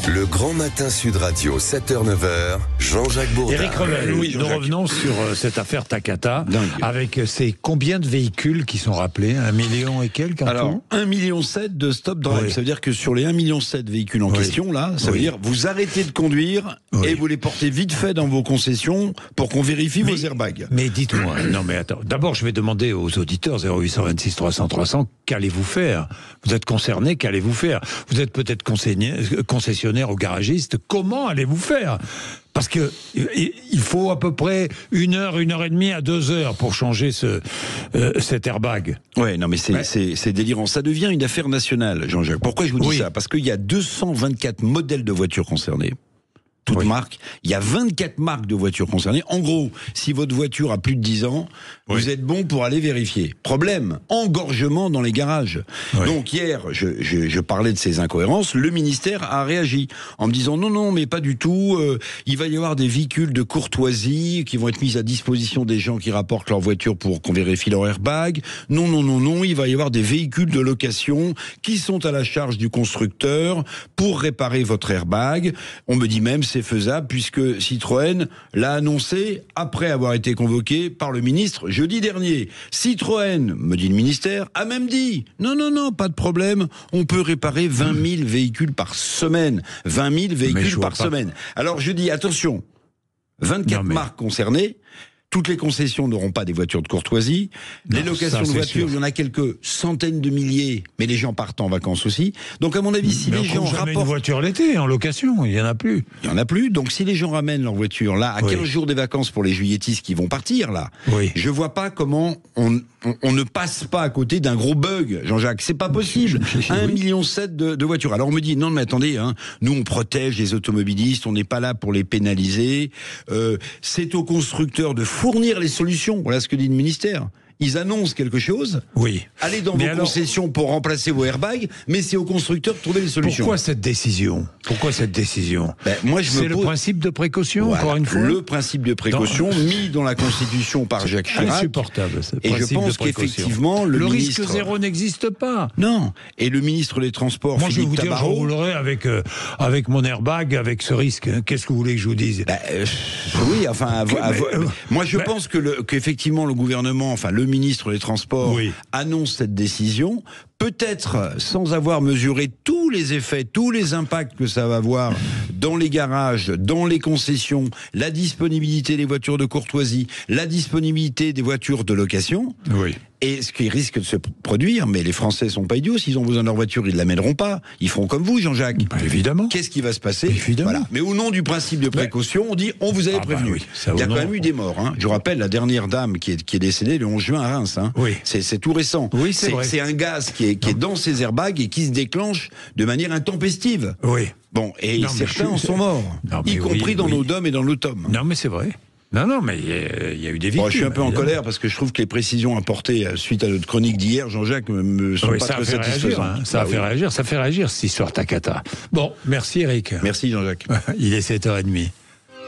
Le Grand Matin Sud Radio, 7h-9h, Jean-Jacques Bourdin. Éric Revel, oui, nous revenons sur cette affaire Takata, avec ces combien de véhicules qui sont rappelés, 1 million et quelques en Alors, tout 1,7 million de stop drive. Oui. Ça veut dire que sur les 1,7 million de véhicules en question, là, ça veut dire vous arrêtez de conduire et vous les portez vite fait dans vos concessions pour qu'on vérifie vos airbags. Mais dites-moi, non mais attends, d'abord je vais demander aux auditeurs 0826 300 300, qu'allez-vous faire? Vous êtes concernés, qu'allez-vous faire? Vous êtes peut-être concessionnaire ou garagiste, comment allez-vous faire? Parce que il faut à peu près 1 heure, 1 heure et demie à 2 heures pour changer cet airbag. Ouais, non mais c'est délirant. Ça devient une affaire nationale, Jean-Jacques. Pourquoi je vous dis ça? Parce qu'il y a 224 modèles de voitures concernées. Toute marque. Il y a 24 marques de voitures concernées. En gros, si votre voiture a plus de 10 ans, vous êtes bon pour aller vérifier. Problème, engorgement dans les garages. Donc hier, je parlais de ces incohérences. Le ministère a réagi en me disant non, mais pas du tout. Il va y avoir des véhicules de courtoisie qui vont être mis à disposition des gens qui rapportent leur voiture pour qu'on vérifie leur airbag. Non. Il va y avoir des véhicules de location qui sont à la charge du constructeur pour réparer votre airbag. On me dit même c'est faisable puisque Citroën l'a annoncé après avoir été convoqué par le ministre jeudi dernier. Citroën, me dit le ministère, a même dit non, pas de problème, on peut réparer 20 000 véhicules par semaine. 20 000 véhicules par semaine. Alors je dis attention, 24 marques concernées. Toutes les concessions n'auront pas des voitures de courtoisie. Les locations de voitures, il y en a quelques centaines de milliers, mais les gens partent en vacances aussi. Donc à mon avis, si les gens rapportent une voiture l'été en location, il y en a plus. Il y en a plus. Donc si les gens ramènent leur voiture là à 15 jours des vacances pour les juilletistes qui vont partir là, je vois pas comment on ne passe pas à côté d'un gros bug, Jean-Jacques. C'est pas possible. 1,7 million de voitures. Alors on me dit non mais attendez, nous on protège les automobilistes, on n'est pas là pour les pénaliser. C'est aux constructeurs de fournir les solutions. Voilà ce que dit le ministère. Ils annoncent quelque chose. Allez dans vos concessions pour remplacer vos airbags, mais c'est aux constructeurs de trouver les solutions. Pourquoi cette décision? Moi, c'est le principe de précaution, encore une fois. Le principe de précaution mis dans la Constitution par Jacques Chirac. Insupportable. Et je pense qu'effectivement, le ministre... risque zéro n'existe pas. Non. Et le ministre des Transports, moi, Philippe je roulerai avec mon airbag, avec ce risque. Qu'est-ce que vous voulez que je vous dise? Moi, je pense qu'effectivement, le gouvernement, le ministre des Transports annonce cette décision, peut-être sans avoir mesuré tous les effets, tous les impacts que ça va avoir dans les garages, dans les concessions, la disponibilité des voitures de courtoisie, la disponibilité des voitures de location. Et ce qui risque de se produire, mais les Français sont pas idiots, s'ils ont besoin de leur voiture, ils ne l'amèneront pas. Ils feront comme vous, Jean-Jacques. Évidemment. Qu'est-ce qui va se passer? Mais au nom du principe de précaution, on dit on vous avait prévenu. Il y a quand même eu des morts. Je rappelle la dernière dame qui est décédée le 11 juin à Reims. C'est tout récent. C'est un gaz qui est dans ces airbags et qui se déclenche de manière intempestive. Bon, et certains en sont morts, y compris dans nos DOM et dans nos TOM. Non, mais c'est vrai. Non, mais il y a eu des victimes. Je suis un peu en colère parce que je trouve que les précisions apportées suite à notre chronique d'hier, Jean-Jacques, me sont pas très satisfaisantes. Ça fait réagir cette histoire Takata. Bon, merci Eric. Merci Jean-Jacques. Il est 7h30.